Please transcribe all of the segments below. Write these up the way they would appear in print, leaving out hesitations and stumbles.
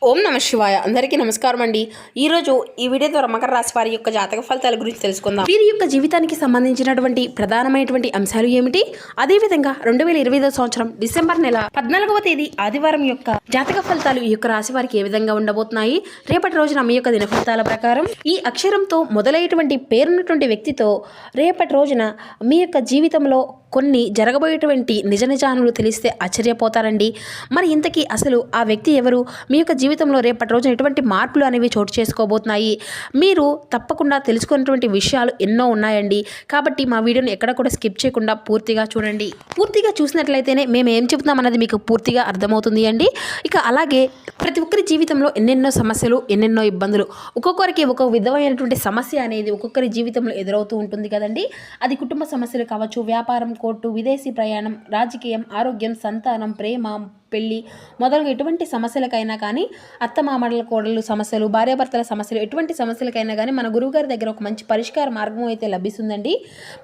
ఓం నమ శివాయ. అందరికీ నమస్కారం అండి. ఈరోజు ఈ వీడియో ద్వారా మకర రాశి వారి యొక్క జాతక ఫలితాల గురించి తెలుసుకుందాం. వీరి యొక్క జీవితానికి సంబంధించినటువంటి ప్రధానమైనటువంటి అంశాలు ఏమిటి, అదేవిధంగా 2025 సంవత్సరం డిసెంబర్ నెల 14వ తేదీ ఆదివారం యొక్క జాతక ఫలితాలు ఈ యొక్క రాశి వారికి ఏ విధంగా ఉండబోతున్నాయి, రేపటి రోజున మీ యొక్క దిన ఫలితాల ప్రకారం ఈ అక్షరంతో మొదలయ్యేటువంటి పేరున్నటువంటి వ్యక్తితో రేపటి రోజున మీ యొక్క జీవితంలో కొన్ని జరగబోయేటువంటి నిజ నిజానులు తెలిస్తే ఆశ్చర్యపోతారండి. మరి ఇంతకీ అసలు ఆ వ్యక్తి ఎవరు, మీ యొక్క జీవితంలో రేపటి రోజున ఎటువంటి మార్పులు అనేవి చోటు చేసుకోబోతున్నాయి, మీరు తప్పకుండా తెలుసుకున్నటువంటి విషయాలు ఎన్నో ఉన్నాయండి. కాబట్టి మా వీడియోని ఎక్కడ కూడా స్కిప్ చేయకుండా పూర్తిగా చూడండి. పూర్తిగా చూసినట్లయితేనే మేము ఏం చెబుతున్నాం అన్నది మీకు పూర్తిగా అర్థమవుతుంది అండి. ఇక అలాగే ప్రతి ఒక్కరి జీవితంలో ఎన్నెన్నో సమస్యలు, ఎన్నెన్నో ఇబ్బందులు, ఒక్కొక్కరికి ఒక్కొక్క విధమైనటువంటి సమస్య అనేది ఒక్కొక్కరి జీవితంలో ఎదురవుతూ ఉంటుంది కదండి. అది కుటుంబ సమస్యలు కావచ్చు, వ్యాపారం, కోర్టు, విదేశీ ప్రయాణం, రాజకీయం, ఆరోగ్యం, సంతానం, ప్రేమ, పెళ్లి మొదలగు ఎటువంటి సమస్యలకైనా కానీ, అత్తమామల కోడళ్ళు సమస్యలు, భార్యాభర్తల సమస్యలు, ఎటువంటి సమస్యలకైనా కానీ మన గురువుగారి దగ్గర ఒక మంచి పరిష్కార మార్గం అయితే లభిస్తుందండి.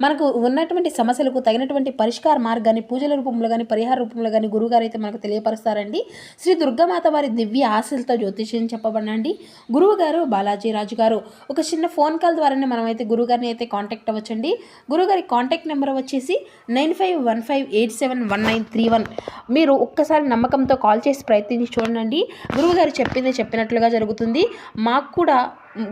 మనకు ఉన్నటువంటి సమస్యలకు తగినటువంటి పరిష్కార మార్గాన్ని పూజల రూపంలో కానీ, పరిహార రూపంలో కానీ గురువుగారు అయితే మనకు తెలియపరుస్తారండి. శ్రీ దుర్గామాత వారి దివ్య ఆశలతో జ్యోతిష్యం చెప్పబడండి. గురువుగారు బాలాజీ రాజు గారు. ఒక చిన్న ఫోన్ కాల్ ద్వారానే మనం అయితే గురువుగారిని అయితే కాంటాక్ట్ అవ్వచ్చండి. గురువుగారి కాంటాక్ట్ నెంబర్ వచ్చేసి 9515871931. మీరు ఒక్కసారి నమ్మకంతో కాల్ చేసి ప్రయత్నించి చూడండి. గురువుగారు చెప్పింది చెప్పినట్లుగా జరుగుతుంది. మాకు కూడా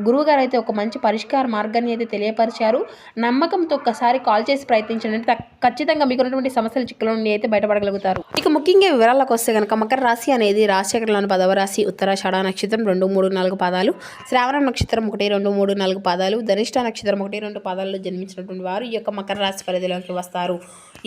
గురువుగారు అయితే ఒక మంచి పరిష్కార మార్గాన్ని అయితే తెలియపరిచారు. నమ్మకంతో ఒక్కసారి కాల్ చేసి ప్రయత్నించండి. ఖచ్చితంగా మీకు ఉన్నటువంటి సమస్యల చిక్కుల నుండి అయితే బయటపడగలుగుతారు. ఇక ముఖ్యంగా వివరాలకు వస్తే కనుక మకర రాశి అనేది రాశిచక్రంలోని 10వ రాశి. ఉత్తరాషాఢ నక్షత్రం 2, 3, 4 పాదాలు, శ్రావణ నక్షత్రం 1, 2, 3, 4 పాదాలు, ధనిష్ట నక్షత్రం 1, 2 పాదాల్లో జన్మించినటువంటి వారు ఈ యొక్క మకర రాశి పరిధిలోకి వస్తారు.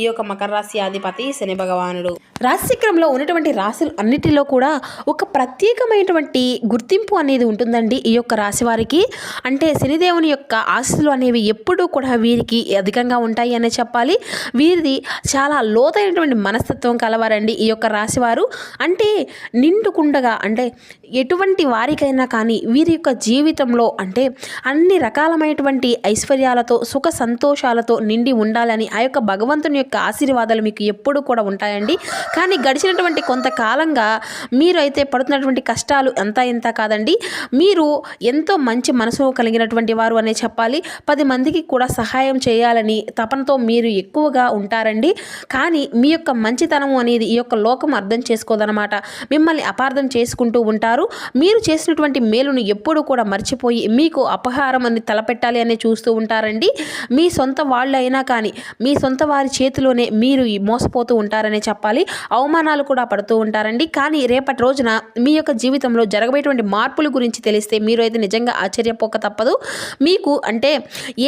ఈ యొక్క మకర రాశి అధిపతి శని భగవానుడు. రాశిచక్రంలో ఉన్నటువంటి రాశులు అన్నిటిలో కూడా ఒక ప్రత్యేకమైనటువంటి గుర్తింపు అనేది ఉంటుందండి ఈ యొక్క రాశి వారికి. అంటే శనిదేవుని యొక్క ఆశీస్సులు అనేవి ఎప్పుడూ కూడా వీరికి అధికంగా ఉంటాయి అనే చెప్పాలి. వీరిది చాలా లోతైనటువంటి మనస్తత్వం కలవారండి ఈ యొక్క రాశివారు. అంటే నిండుకుండగా, అంటే ఎటువంటి వారికైనా కానీ వీరి యొక్క జీవితంలో అంటే అన్ని రకాలమైనటువంటి ఐశ్వర్యాలతో, సుఖ సంతోషాలతో నిండి ఉండాలని ఆ యొక్క భగవంతుని యొక్క ఆశీర్వాదాలు మీకు ఎప్పుడు కూడా ఉంటాయండి. కానీ గడిచినటువంటి కొంతకాలంగా మీరు అయితే పడుతున్నటువంటి కష్టాలు అంతా ఇంత కాదండి. మీరు ఎంతో మంచి మనసు కలిగినటువంటి వారు అనే చెప్పాలి. 10 మందికి కూడా సహాయం చేయాలని తపనతో మీరు ఎక్కువగా ఉంటారండి. కానీ మీ యొక్క మంచితనము అనేది ఈ యొక్క లోకం అర్థం చేసుకోదనమాట. మిమ్మల్ని అపార్థం చేసుకుంటూ ఉంటారు. మీరు చేసినటువంటి మేలును ఎప్పుడు కూడా మర్చిపోయి మీకు అపహారం అని తలపెట్టాలి అని చూస్తూ ఉంటారండి. మీ సొంత వాళ్ళు అయినా కానీ మీ సొంత వారి చేతిలోనే మీరు మోసపోతూ ఉంటారనే చెప్పాలి. అవమానాలు కూడా పడుతూ ఉంటారండి. కానీ రేపటి రోజున మీ యొక్క జీవితంలో జరగబోయేటువంటి మార్పుల గురించి తెలిస్తే మీరు అయితే నిజంగా ఆశ్చర్యపోక తప్పదు. మీకు అంటే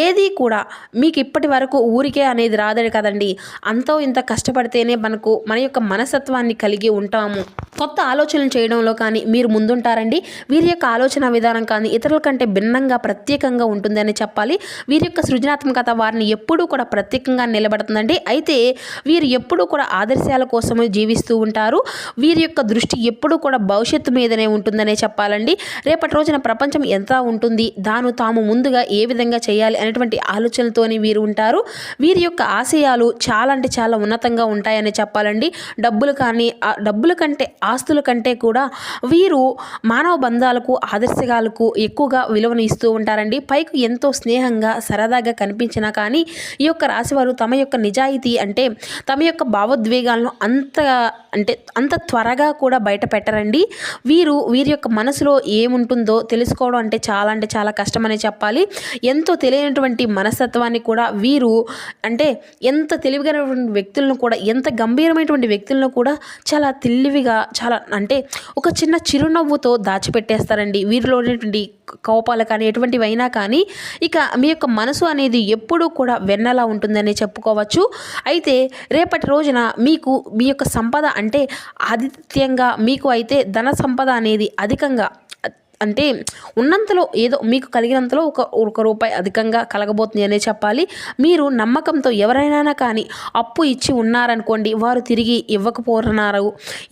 ఏది కూడా మీకు ఇప్పటి వరకు ఊరికే అనేది రాదని కదండి. అంతో ఇంత కష్టపడితేనే మన యొక్క మనస్తత్వాన్ని కలిగి ఉంటాము. కొత్త ఆలోచనలు చేయడంలో కానీ మీరు ముందుంటారండి. వీరి యొక్క ఆలోచన విధానం కానీ ఇతరుల కంటే భిన్నంగా ప్రత్యేకంగా ఉంటుందని చెప్పాలి. వీరి యొక్క సృజనాత్మకత వారిని ఎప్పుడూ కూడా ప్రత్యేకంగా నిలబడుతుందండి. అయితే వీరు ఎప్పుడూ కూడా ఆదర్శాల కోసమే జీవిస్తూ ఉంటారు. వీరి యొక్క దృష్టి ఎప్పుడూ కూడా భవిష్యత్తు మీదనే ఉంటుందనే చెప్పాలండి. రేపటి రోజున ప్రపంచం ఎంత ఉంటుంది, దాను తాము ముందుగా ఏ విధంగా చేయాలి అనేటువంటి ఆలోచనలతోనే వీరు ఉంటారు. వీరి యొక్క ఆశయాలు చాలా అంటే చాలా ఉన్నతంగా ఉంటాయని చెప్పాలండి. డబ్బుల కంటే, ఆస్తుల కంటే కూడా వీరు మానవ బంధాలకు, ఆదర్శకాలకు ఎక్కువగా విలువను ఇస్తూ ఉంటారండి. పైకి ఎంతో స్నేహంగా, సరదాగా కనిపించినా కానీ ఈ యొక్క రాశివారు తమ యొక్క నిజాయితీ అంటే తమ యొక్క భావోద్వేగాలను అంత త్వరగా కూడా బయట పెట్టరండి. వీరి యొక్క మనసులో ఏముంటుందో తెలుసుకోవడం అంటే చాలా కష్టమనే చెప్పాలి. ఎంతో తెలియనటువంటి మనస్తత్వాన్ని కూడా వీరు అంటే ఎంత తెలివిగలటువంటి వ్యక్తులను కూడా, ఎంత గంభీరమైనటువంటి వ్యక్తులను కూడా చాలా తెలివిగా, చాలా అంటే ఒక చిన్న చిరునవ్వుతో దాచిపెట్టేస్తారండి. వీరిలో ఉన్నటువంటి కోపాలు కానీ ఎటువంటివైనా కానీ ఇక మీ యొక్క మనసు అనేది ఎప్పుడూ కూడా వెన్నలా ఉంటుందని చెప్పుకోవచ్చు. అయితే రేపటి రోజున మీకు మీ యొక్క సంపద అంటే ఆదిత్యంగా మీకు అయితే ధన సంపద అనేది అధికంగా అంటే ఉన్నంతలో ఏదో మీకు కలిగినంతలో ఒక రూపాయి అధికంగా కలగబోతుంది అనే చెప్పాలి. మీరు నమ్మకంతో ఎవరైనా కానీ అప్పు ఇచ్చి ఉన్నారనుకోండి, వారు తిరిగి ఇవ్వకపోతున్నారు,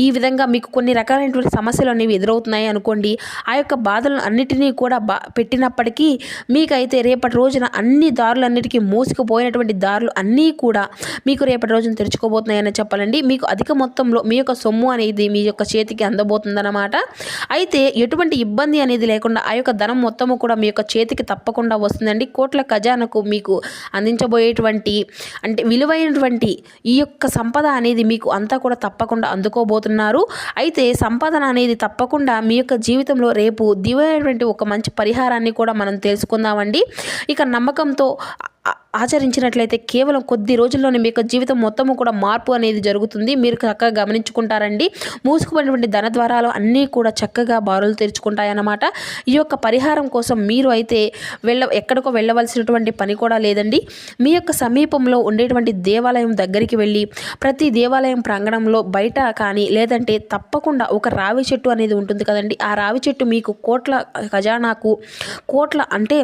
ఈ విధంగా మీకు కొన్ని రకాలైనటువంటి సమస్యలు అనేవి ఎదురవుతున్నాయి అనుకోండి, ఆ యొక్క బాధలను అన్నిటినీ కూడా పెట్టినప్పటికీ మీకైతే రేపటి రోజున అన్ని దారులన్నిటికీ మూసుకుపోయినటువంటి దారులు అన్నీ కూడా మీకు రేపటి రోజున తెరుచుకోబోతున్నాయని చెప్పాలండి. మీకు అధిక మొత్తంలో మీ యొక్క సొమ్ము అనేది మీ యొక్క చేతికి అందబోతుందన్నమాట. అయితే ఎటువంటి ఇబ్బంది అనేది లేకుండా ఆ యొక్క ధనం మొత్తము కూడా మీ యొక్క చేతికి తప్పకుండా వస్తుందండి. కోట్ల ఖజానాకు మీకు అందించబోయేటువంటి అంటే విలువైనటువంటి ఈ యొక్క సంపద అనేది మీకు అంతా కూడా తప్పకుండా అందుకోబోతున్నారు. అయితే సంపాదన అనేది తప్పకుండా మీ యొక్క జీవితంలో రేపు దివ్యమైనటువంటి ఒక మంచి పరిహారాన్ని కూడా మనం తెలుసుకుందామండి. ఇక నమ్మకంతో ఆచరించినట్లయితే కేవలం కొద్ది రోజుల్లోనే మీ యొక్క జీవితం మొత్తము కూడా మార్పు అనేది జరుగుతుంది. మీరు చక్కగా గమనించుకుంటారండి. మూసుకుపోయినటువంటి ధన ద్వారాలు అన్నీ కూడా చక్కగా బారులు తెరుచుకుంటాయన్నమాట. ఈ యొక్క పరిహారం కోసం మీరు అయితే ఎక్కడికో వెళ్ళవలసినటువంటి పని కూడా లేదండి. మీ యొక్క సమీపంలో ఉండేటువంటి దేవాలయం దగ్గరికి వెళ్ళి ప్రతి దేవాలయం ప్రాంగణంలో బయట కానీ లేదంటే తప్పకుండా ఒక రావి చెట్టు అనేది ఉంటుంది కదండి, ఆ రావి చెట్టు మీకు కోట్ల ఖజానాకు కోట్ల అంటే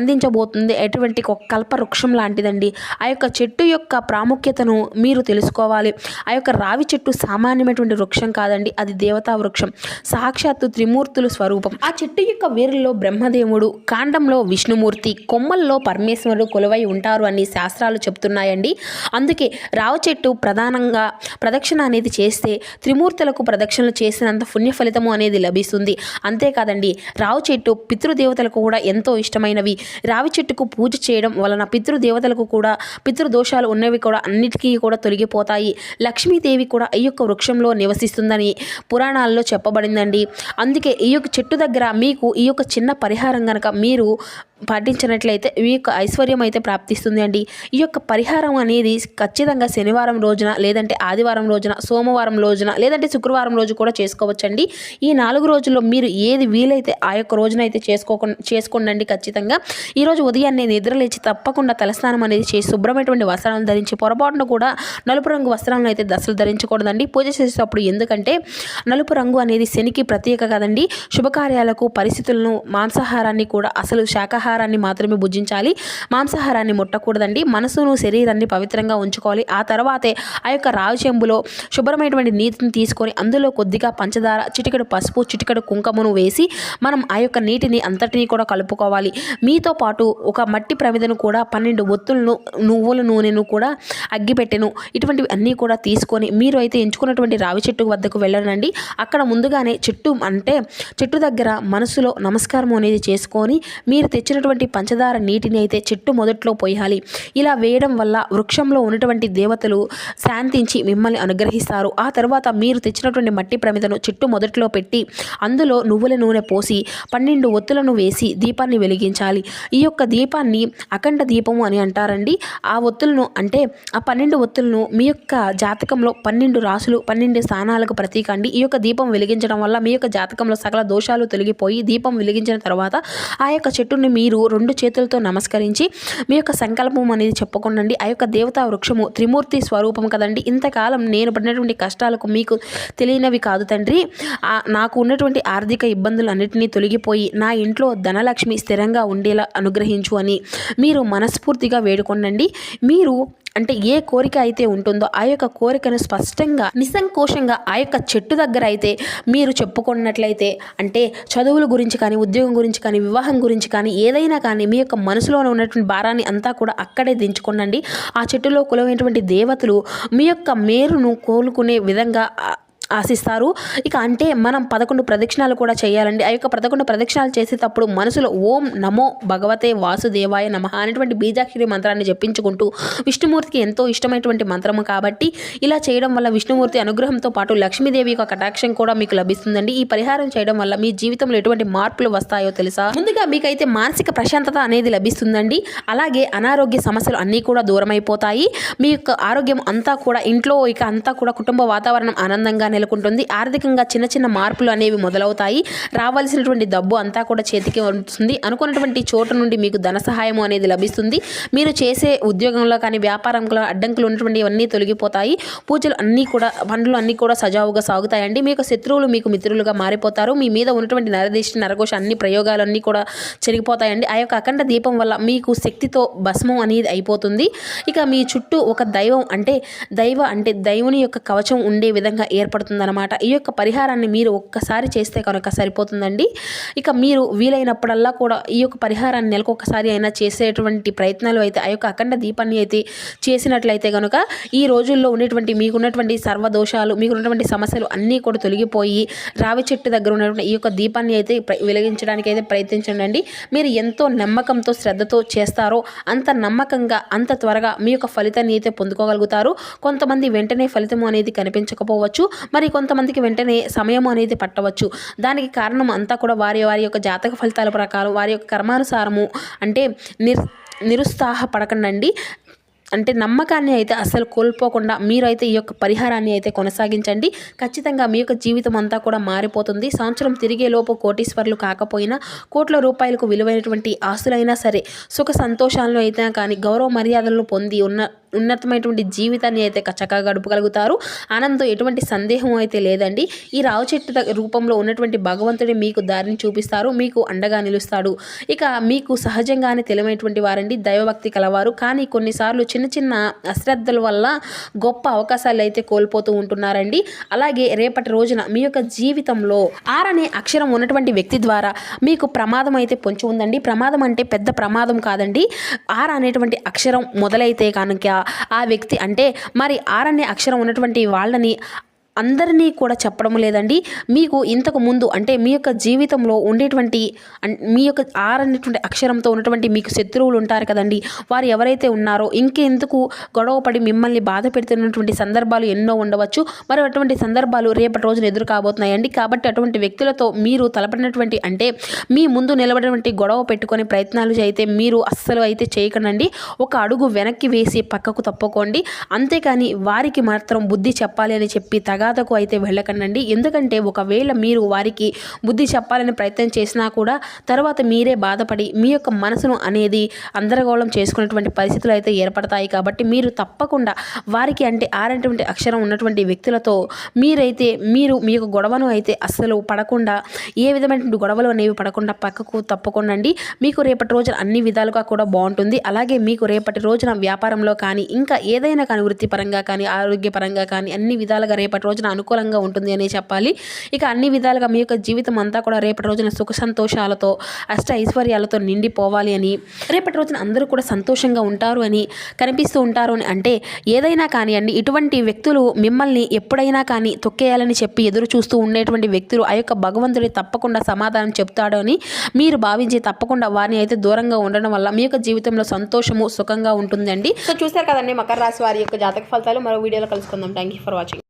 అందించబోతుంది. ఎటువంటి ఒక కల్ప వృక్షం లాంటిదండి. ఆ యొక్క చెట్టు యొక్క ప్రాముఖ్యతను మీరు తెలుసుకోవాలి. ఆ యొక్క రావి చెట్టు సామాన్యమైనటువంటి వృక్షం కాదండి, అది దేవతా వృక్షం, సాక్షాత్తు త్రిమూర్తుల స్వరూపం. ఆ చెట్టు యొక్క వేరులో బ్రహ్మదేవుడు, కాండంలో విష్ణుమూర్తి, కొమ్మల్లో పరమేశ్వరుడు కొలువై ఉంటారు అని శాస్త్రాలు చెప్తున్నాయండి. అందుకే రావి చెట్టు ప్రధానంగా ప్రదక్షిణ అనేది చేస్తే త్రిమూర్తులకు ప్రదక్షిణలు చేసినంత పుణ్య ఫలితము అనేది లభిస్తుంది. అంతేకాదండి, రావి చెట్టు పితృదేవతలకు కూడా ఎంతో ఇష్టమైనవి. రావి చెట్టుకు పూజ చేయడం వలన పితృదేవతలకు కూడా పితృదోషాలు ఉన్నవి కూడా అన్నిటికీ కూడా తొలగిపోతాయి. లక్ష్మీదేవి కూడా ఈ యొక్క వృక్షంలో నివసిస్తుందని పురాణాల్లో చెప్పబడిందండి. అందుకే ఈ యొక్క చెట్టు దగ్గర మీకు ఈ యొక్క చిన్న పరిహారం కనుక మీరు పాటించినట్లయితే ఈ యొక్క ఐశ్వర్యం అయితే ప్రాప్తిస్తుంది అండి. ఈ యొక్క పరిహారం అనేది ఖచ్చితంగా శనివారం రోజున లేదంటే ఆదివారం రోజున, సోమవారం రోజున లేదంటే శుక్రవారం రోజు కూడా చేసుకోవచ్చండి. ఈ 4 రోజుల్లో మీరు ఏది వీలైతే ఆ యొక్క రోజున అయితే చేసుకోండి. ఖచ్చితంగా ఈరోజు ఉదయాన్నే నిద్రలేచి తప్పకుండా తలస్నానం అనేది చేసి శుభ్రమైనటువంటి వస్త్రాలను ధరించి, పొరపాటున కూడా నలుపు రంగు వస్త్రాలను అయితే అసలు ధరించకూడదండి పూజ చేసేటప్పుడు. ఎందుకంటే నలుపు రంగు అనేది శనికి ప్రత్యేక కదండి. శుభకార్యాలకు పరిస్థితులను, మాంసాహారాన్ని కూడా అసలు శాకాహారాన్ని మాత్రమే భుజించాలి, మాంసాహారాన్ని ముట్టకూడదండి. మనసును శరీరాన్ని పవిత్రంగా ఉంచుకోవాలి. ఆ తర్వాతే ఆ యొక్క రావి చెంబులో శుభ్రమైనటువంటి నీటిని తీసుకొని అందులో కొద్దిగా పంచదార, చిటికెడు పసుపు, చిటికెడు కుంకుమను వేసి మనం ఆ యొక్క నీటిని అంతటినీ కూడా కలుపుకోవాలి. మీతో పాటు ఒక మట్టి ప్రమిదను కూడా 12 ఒత్తులను, నువ్వుల నూనెను కూడా, అగ్గిపెట్టెను, ఇటువంటివి అన్నీ కూడా తీసుకొని మీరు అయితే ఎంచుకున్నటువంటి రావి చెట్టు వద్దకు వెళ్ళనండి. అక్కడ ముందుగానే చెట్టు దగ్గర మనసులో నమస్కారం అనేది చేసుకొని మీరు తెచ్చినటువంటి పంచదార నీటిని అయితే చెట్టు మొదట్లో పోయాలి. ఇలా వేయడం వల్ల వృక్షంలో ఉన్నటువంటి దేవతలు శాంతించి మిమ్మల్ని అనుగ్రహిస్తారు. ఆ తర్వాత మీరు తెచ్చినటువంటి మట్టి ప్రమిదను చెట్టు మొదట్లో పెట్టి అందులో నువ్వుల నూనె పోసి 12 ఒత్తులను వేసి దీపాన్ని వెలిగించాలి. ఈ యొక్క దీపాన్ని అఖండ దీపము అని అంటారండి. ఆ ఒత్తులను అంటే ఆ 12 ఒత్తులను మీ యొక్క జాతకంలో 12 రాసులు, 12 స్థానాలకు ప్రతీక అండి. ఈ యొక్క దీపం వెలిగించడం వల్ల మీ యొక్క జాతకంలో సకల దోషాలు తొలగిపోయి దీపం వెలిగించిన తర్వాత ఆ యొక్క చెట్టుని మీరు 2 చేతులతో నమస్కరించి మీ యొక్క సంకల్పం అనేది చెప్పుకోండి. ఆ యొక్క దేవతా వృక్షము త్రిమూర్తి స్వరూపం కదండి. ఇంతకాలం నేను పడినటువంటి కష్టాలకు మీకు తెలియనివి కాదు తండ్రి. నాకు ఉన్నటువంటి ఆర్థిక ఇబ్బందులు అన్నిటినీ తొలగిపోయి నా ఇంట్లో ధనలక్ష్మి స్థిరంగా ఉండేలా అనుగ్రహించు అని మీరు మనస్ఫూర్తిగా వేడుకోండి. మీరు అంటే ఏ కోరిక అయితే ఉంటుందో ఆ యొక్క కోరికను స్పష్టంగా, నిస్సంకోచంగా ఆ యొక్క చెట్టు దగ్గర అయితే మీరు చెప్పుకున్నట్లయితే, అంటే చదువుల గురించి కానీ, ఉద్యోగం గురించి కానీ, వివాహం గురించి కానీ, ఏదైనా కానీ మీ యొక్క మనసులో ఉన్నటువంటి భారాన్ని అంతా కూడా అక్కడే దించుకోండి. ఆ చెట్టులో కొలువైనటువంటి దేవతలు మీ యొక్క మేలును కోలుకునే విధంగా ఆశిస్తారు. ఇక అంటే మనం 11 ప్రదక్షిణాలు కూడా చేయాలండి. ఆ యొక్క 11 ప్రదక్షిణాలు చేసేటప్పుడు మనసులో ఓం నమో భగవతే వాసుదేవాయ నమః అనేటువంటి బీజాక్షరి మంత్రాన్ని జపించుకుంటూ, విష్ణుమూర్తికి ఎంతో ఇష్టమైనటువంటి మంత్రము కాబట్టి ఇలా చేయడం వల్ల విష్ణుమూర్తి అనుగ్రహంతో పాటు లక్ష్మీదేవి యొక్క కటాక్షం కూడా మీకు లభిస్తుందండి. ఈ పరిహారం చేయడం వల్ల మీ జీవితంలో ఎటువంటి మార్పులు వస్తాయో తెలుసా? ముందుగా మీకైతే మానసిక ప్రశాంతత అనేది లభిస్తుందండి. అలాగే అనారోగ్య సమస్యలు అన్నీ కూడా దూరం అయిపోతాయి. మీ యొక్క ఆరోగ్యం అంతా కూడా ఇంట్లో అంతా కూడా కుటుంబ వాతావరణం ఆనందంగానే నెలకొంటుంది. ఆర్థికంగా చిన్న చిన్న మార్పులు అనేవి మొదలవుతాయి. రావాల్సినటువంటి డబ్బు అంతా కూడా చేతికి వస్తుంది. అనుకున్నటువంటి చోటు నుండి మీకు ధన సహాయం అనేది లభిస్తుంది. మీరు చేసే ఉద్యోగంలో కానీ వ్యాపారంలో అడ్డంకులు ఉన్నటువంటి ఇవన్నీ తొలగిపోతాయి. పూజలు అన్నీ కూడా పనులు అన్నీ కూడా సజావుగా సాగుతాయండి. మీకు శత్రువులు మీకు మిత్రులుగా మారిపోతారు. మీ మీద ఉన్నటువంటి నరదిష్టి నరఘోష అన్ని ప్రయోగాలన్నీ కూడా చెరిగిపోతాయండి. ఆ యొక్క అఖండ దీపం వల్ల మీకు శక్తితో భస్మం అనేది అయిపోతుంది. ఇక మీ చుట్టూ ఒక దైవం అంటే దైవుని యొక్క కవచం ఉండే విధంగా ఏర్పడుతుందన్నమాట. ఈ యొక్క పరిహారాన్ని మీరు ఒక్కసారి చేస్తే కనుక సరిపోతుందండి. ఇక మీరు వీలైనప్పుడల్లా కూడా ఈ యొక్క పరిహారాన్ని నెలకు ఒకసారి అయినా చేసేటువంటి ప్రయత్నాలు అయితే ఆ యొక్క అఖండ దీపాన్ని అయితే చేసినట్లయితే కనుక ఈ రోజుల్లో ఉండేటువంటి మీకున్నటువంటి సర్వదోషాలు మీకున్నటువంటి సమస్యలు అన్నీ కూడా తొలగిపోయి రావి చెట్టు దగ్గర ఉన్నటువంటి ఈ యొక్క దీపాన్ని అయితే వెలిగించడానికి అయితే ప్రయత్నించండి. మీరు ఎంతో నమ్మకంతో శ్రద్ధతో చేస్తారో అంత నమ్మకంగా అంత త్వరగా మీ యొక్క ఫలితాన్ని అయితే పొందుకోగలుగుతారు. కొంతమంది వెంటనే ఫలితం అనేది కనిపించకపోవచ్చు, మరి కొంతమందికి వెంటనే సమయం అనేది పట్టవచ్చు. దానికి కారణం అంతా కూడా వారి యొక్క జాతక ఫలితాల ప్రకారం వారి యొక్క కర్మానుసారము అంటే నిరుత్సాహపడకండి. అంటే నమ్మకాన్ని అయితే అస్సలు కోల్పోకుండా మీరైతే ఈ యొక్క పరిహారాన్ని అయితే కొనసాగించండి. ఖచ్చితంగా మీ యొక్క జీవితం అంతా కూడా మారిపోతుంది. సంవత్సరం తిరిగేలోపు కోటీశ్వర్లు కాకపోయినా కోట్ల రూపాయలకు విలువైనటువంటి ఆస్తులైనా సరే సుఖ సంతోషాలను అయితే కానీ గౌరవ మర్యాదలను పొంది ఉన్నతమైనటువంటి జీవితాన్ని అయితే చక్కగా గడపగలుగుతారు. ఆనందంతో ఎటువంటి సందేహం అయితే లేదండి. ఈ రావు చెట్టు రూపంలో ఉన్నటువంటి భగవంతుడే మీకు దారిని చూపిస్తారు, మీకు అండగా నిలుస్తాడు. ఇక మీకు సహజంగానే తెలియనటువంటి వారండి, దైవభక్తి కలవారు. కానీ కొన్నిసార్లు చిన్న చిన్న అశ్రద్ధల వల్ల గొప్ప అవకాశాలు అయితే కోల్పోతూ ఉంటున్నారండి. అలాగే రేపటి రోజున మీ యొక్క జీవితంలో ఆర్ అనే అక్షరం ఉన్నటువంటి వ్యక్తి ద్వారా మీకు ప్రమాదం అయితే పొంచి ఉందండి. ప్రమాదం అంటే పెద్ద ప్రమాదం కాదండి. ఆర్ అనేటువంటి అక్షరం మొదలైతే కనుక ఆ వ్యక్తి అంటే మరి ఆర్ అనే అక్షరం ఉన్నటువంటి వాళ్ళని అందరినీ కూడా చెప్పడం లేదండి. మీకు ఇంతకు ముందు అంటే మీ యొక్క జీవితంలో ఉండేటువంటి మీ యొక్క ఆర్ అనేటువంటి అక్షరంతో ఉన్నటువంటి మీకు శత్రువులు ఉంటారు కదండి, వారు ఎవరైతే ఉన్నారో ఇంకెందుకు గొడవపడి మిమ్మల్ని బాధ పెడుతున్నటువంటి సందర్భాలు ఎన్నో ఉండవచ్చు. మరి అటువంటి సందర్భాలు రేపటి రోజున ఎదురు కాబోతున్నాయండి. కాబట్టి అటువంటి వ్యక్తులతో మీరు తలపడినటువంటి అంటే మీ ముందు నిలబడినటువంటి గొడవ పెట్టుకునే ప్రయత్నాలు అయితే మీరు అస్సలు అయితే చేయకండి. ఒక అడుగు వెనక్కి వేసి పక్కకు తప్పుకోండి. అంతేకాని వారికి మాత్రం బుద్ధి చెప్పాలి అని చెప్పి తగాదకు అయితే వెళ్ళకండి. ఎందుకంటే ఒకవేళ మీరు వారికి బుద్ధి చెప్పాలని ప్రయత్నం చేసినా కూడా తర్వాత మీరే బాధపడి మీ యొక్క మనసును అనేది అందరగోళం చేసుకునేటువంటి పరిస్థితులు అయితే ఏర్పడతాయి. కాబట్టి మీరు తప్పకుండా వారికి అంటే ఆరంటువంటి అక్షరం ఉన్నటువంటి వ్యక్తులతో మీరు మీ యొక్క గొడవను అయితే అస్సలు పడకుండా ఏ విధమైనటువంటి గొడవలు అనేవి పడకుండా పక్కకు తప్పకుండండి. మీకు రేపటి రోజున అన్ని విధాలుగా కూడా బాగుంటుంది. అలాగే మీకు రేపటి రోజున వ్యాపారంలో కానీ ఇంకా ఏదైనా కానీ వృత్తిపరంగా కానీ ఆరోగ్యపరంగా కానీ అన్ని విధాలుగా రేపటి రోజున అనుకూలంగా ఉంటుంది అని చెప్పాలి. ఇక అన్ని విధాలుగా మీ యొక్క జీవితం అంతా కూడా రేపటి రోజున సుఖ సంతోషాలతో అష్ట ఐశ్వర్యాలతో నిండిపోవాలి అని, రేపటి రోజున అందరూ కూడా సంతోషంగా ఉంటారు అని కనిపిస్తూ ఉంటారు అని అంటే ఏదైనా కానివ్వండి, ఇటువంటి వ్యక్తులు మిమ్మల్ని ఎప్పుడైనా కానీ తొక్కేయాలని చెప్పి ఎదురు చూస్తూ ఉండేటువంటి వ్యక్తులు ఆ యొక్క భగవంతుడి తప్పకుండా సమాధానం చెప్తాడు అని మీరు భావించి తప్పకుండా వారిని అయితే దూరంగా ఉండడం వల్ల మీ యొక్క జీవితంలో సంతోషము సుఖంగా ఉంటుందండి. సో చూసారు కదండి మకర రాశి వారి యొక్క జాతక ఫలితాలు. మరో వీడియోలో కలుసుకుందాం. Thank you for watching.